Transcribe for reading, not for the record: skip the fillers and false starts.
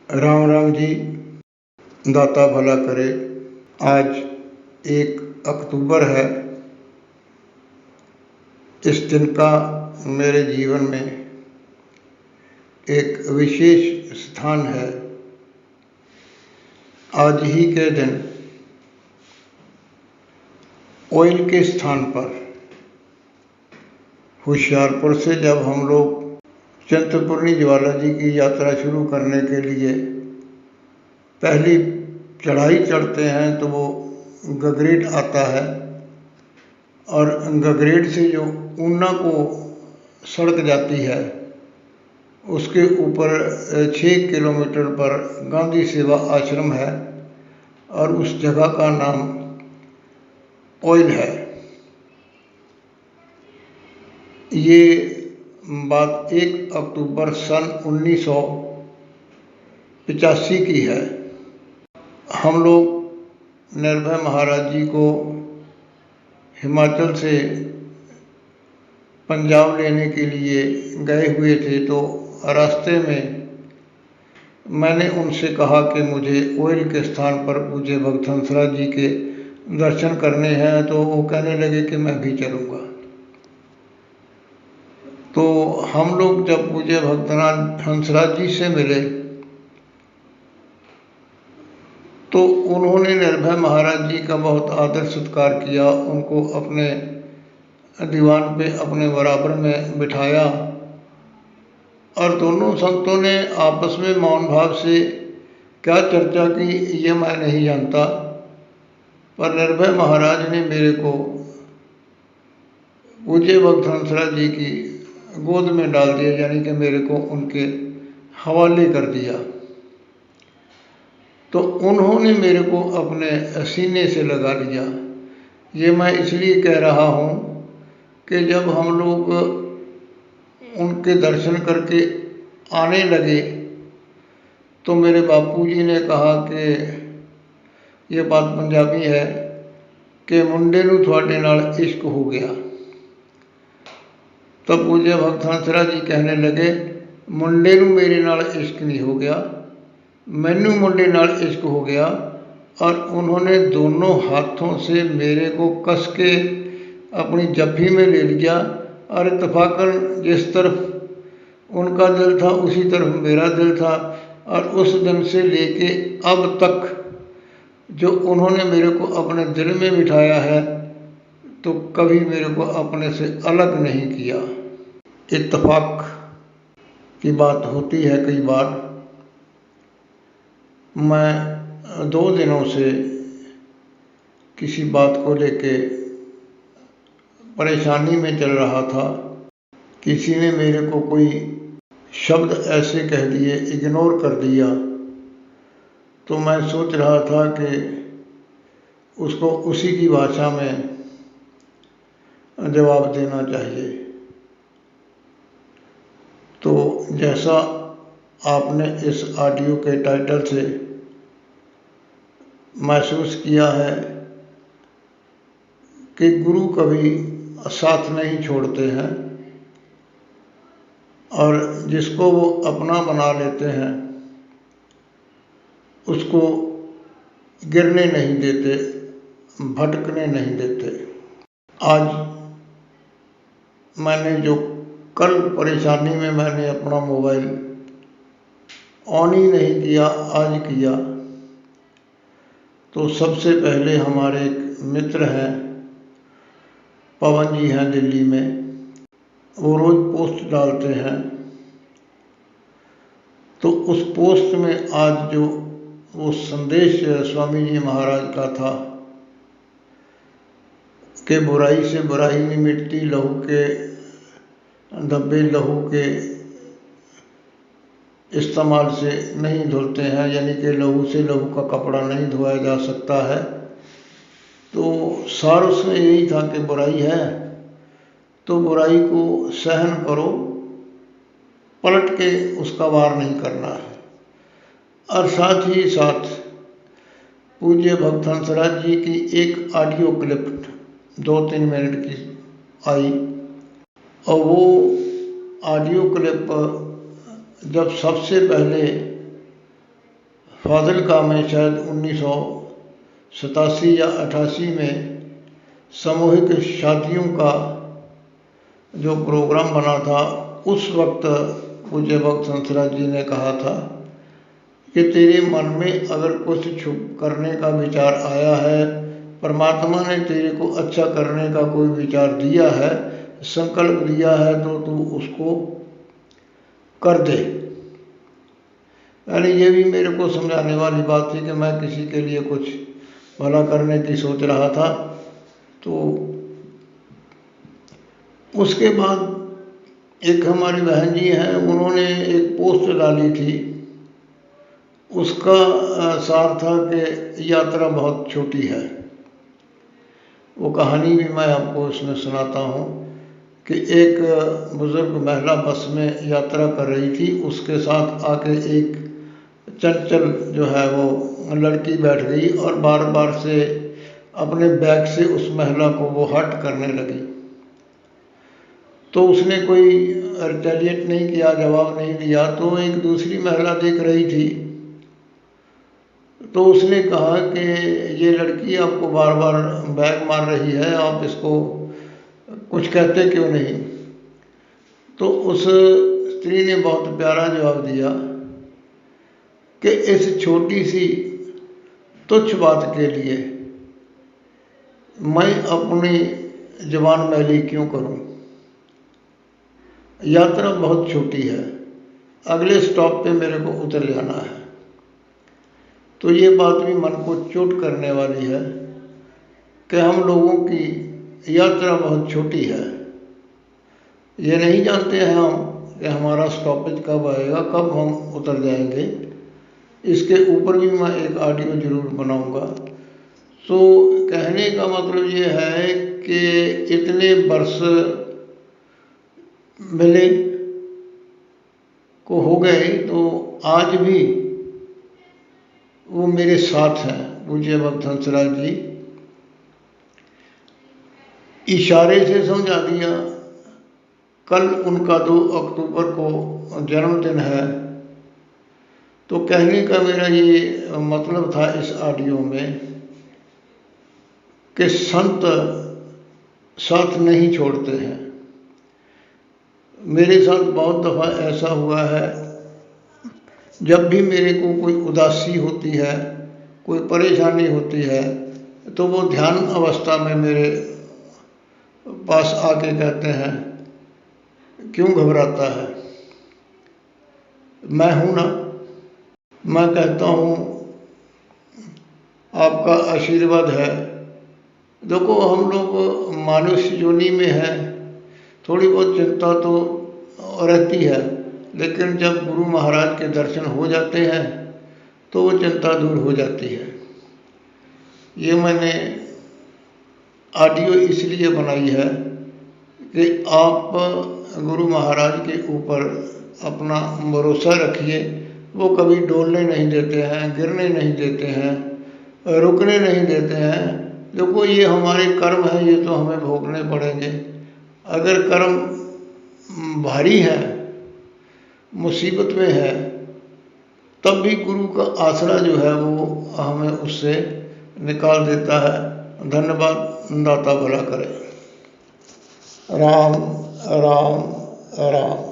राम राम जी। दाता भला करे। आज 1 अक्टूबर है। इस दिन का मेरे जीवन में एक विशेष स्थान है। आज ही के दिन ऑयल के स्थान पर होशियारपुर से जब हम लोग चिंतपूर्णी ज्वाला जी की यात्रा शुरू करने के लिए पहली चढ़ाई चढ़ते हैं तो वो गगरेट आता है, और गगरेट से जो ऊना को सड़क जाती है उसके ऊपर 6 किलोमीटर पर गांधी सेवा आश्रम है, और उस जगह का नाम ऑयल है। ये बात 1 अक्टूबर सन 1985 की है। हम लोग निर्भय महाराज जी को हिमाचल से पंजाब लेने के लिए गए हुए थे, तो रास्ते में मैंने उनसे कहा कि मुझे ऑयल के स्थान पर पूज्य भक्त हंसराज जी के दर्शन करने हैं, तो वो कहने लगे कि मैं भी चलूँगा। तो हम लोग जब पूज्य भक्त हंसराज जी से मिले तो उन्होंने निर्भय महाराज जी का बहुत आदर सत्कार किया, उनको अपने दीवान पे अपने बराबर में बिठाया, और दोनों संतों ने आपस में मौन भाव से क्या चर्चा की ये मैं नहीं जानता, पर निर्भय महाराज ने मेरे को पूज्य भक्त हंसराज जी की गोद में डाल दिया, यानी कि मेरे को उनके हवाले कर दिया। तो उन्होंने मेरे को अपने सीने से लगा लिया। ये मैं इसलिए कह रहा हूँ कि जब हम लोग उनके दर्शन करके आने लगे तो मेरे बापूजी ने कहा कि ये बात पंजाबी है कि मुंडे नूं तुहाडे नाल इश्क हो गया। तब पूज्य भक्त हंसराज जी कहने लगे, मुंडे नूं मेरे नाल इश्क नहीं हो गया, मैनू मुंडे नाल इश्क हो गया। और उन्होंने दोनों हाथों से मेरे को कस के अपनी जफ्फी में ले लिया, और इत्तफाकन जिस तरफ उनका दिल था उसी तरफ मेरा दिल था, और उस दिन से लेके अब तक जो उन्होंने मेरे को अपने दिल में बिठाया है तो कभी मेरे को अपने से अलग नहीं किया। इत्तफाक की बात होती है। कई बार मैं 2 दिनों से किसी बात को लेके परेशानी में चल रहा था। किसी ने मेरे को कोई शब्द ऐसे कह दिए, इग्नोर कर दिया, तो मैं सोच रहा था कि उसको उसी की भाषा में जवाब देना चाहिए। तो जैसा आपने इस ऑडियो के टाइटल से महसूस किया है कि गुरु कभी साथ नहीं छोड़ते हैं, और जिसको वो अपना बना लेते हैं उसको गिरने नहीं देते, भटकने नहीं देते। आज मैंने जो कल परेशानी में मैंने अपना मोबाइल ऑन ही नहीं किया, आज किया, तो सबसे पहले हमारे एक मित्र हैं, पवन जी हैं दिल्ली में, वो रोज़ पोस्ट डालते हैं। तो उस पोस्ट में आज जो वो संदेश स्वामी जी महाराज का था कि बुराई से बुराई नहीं मिटती, लहू के धब्बे लहू के इस्तेमाल से नहीं धुलते हैं, यानी कि लहू से लहू का कपड़ा नहीं धोया जा सकता है। तो सार उसमें यही था कि बुराई है तो बुराई को सहन करो, पलट के उसका वार नहीं करना है। और साथ ही साथ पूज्य भक्त हंसराज जी की एक ऑडियो क्लिप 2-3 मिनट की आई, और वो ऑडियो क्लिप जब सबसे पहले फाजिल्का में शायद 1987 या 88 में सामूहिक शादियों का जो प्रोग्राम बना था, उस वक्त पूज्य भक्त हंसराज जी ने कहा था कि तेरे मन में अगर कुछ छुप करने का विचार आया है, परमात्मा ने तेरे को अच्छा करने का कोई विचार दिया है, संकल्प दिया है, तो तू उसको कर दे। यानी ये भी मेरे को समझाने वाली बात थी कि मैं किसी के लिए कुछ भला करने की सोच रहा था। तो उसके बाद एक हमारी बहन जी हैं, उन्होंने एक पोस्ट डाली थी, उसका सार था कि यात्रा बहुत छोटी है। वो कहानी भी मैं आपको उसमें सुनाता हूँ कि एक बुज़ुर्ग महिला बस में यात्रा कर रही थी, उसके साथ आके एक चंचल जो है वो लड़की बैठ गई और बार बार से अपने बैग से उस महिला को वो हर्ट करने लगी। तो उसने कोई रिटेलिएट नहीं किया, जवाब नहीं दिया। तो एक दूसरी महिला देख रही थी, तो उसने कहा कि ये लड़की आपको बार बार बैग मार रही है, आप इसको कुछ कहते क्यों नहीं। तो उस स्त्री ने बहुत प्यारा जवाब दिया कि इस छोटी सी तुच्छ बात के लिए मैं अपनी जुबान मैली क्यों करूं। यात्रा बहुत छोटी है, अगले स्टॉप पे मेरे को उतर जाना है। तो ये बात भी मन को चोट करने वाली है कि हम लोगों की यात्रा बहुत छोटी है। ये नहीं जानते हैं हम कि हमारा स्टॉपेज कब आएगा, कब हम उतर जाएंगे। इसके ऊपर भी मैं एक ऑडियो जरूर बनाऊंगा। तो कहने का मतलब ये है कि इतने वर्ष मिले को हो गए, तो आज भी वो मेरे साथ हैं। पूज्य भक्त हंसराज जी इशारे से समझा दिया। कल उनका 2 अक्टूबर को जन्मदिन है। तो कहने का मेरा ये मतलब था इस ऑडियो में कि संत साथ नहीं छोड़ते हैं। मेरे साथ बहुत दफ़ा ऐसा हुआ है, जब भी मेरे को कोई उदासी होती है, कोई परेशानी होती है, तो वो ध्यान अवस्था में मेरे पास आके कहते हैं क्यों घबराता है, मैं हूँ ना। मैं कहता हूँ आपका आशीर्वाद है। देखो हम लोग मानुष्य योनि में हैं, थोड़ी बहुत चिंता तो रहती है, लेकिन जब गुरु महाराज के दर्शन हो जाते हैं तो वो चिंता दूर हो जाती है। ये मैंने ऑडियो इसलिए बनाई है कि आप गुरु महाराज के ऊपर अपना भरोसा रखिए। वो कभी डोलने नहीं देते हैं, गिरने नहीं देते हैं, रुकने नहीं देते हैं। देखो ये हमारे कर्म हैं, ये तो हमें भोगने पड़ेंगे। अगर कर्म भारी है, मुसीबत में है, तब भी गुरु का आसरा जो है वो हमें उससे निकाल देता है। धन्यवाद। दाता भला करे। राम राम राम।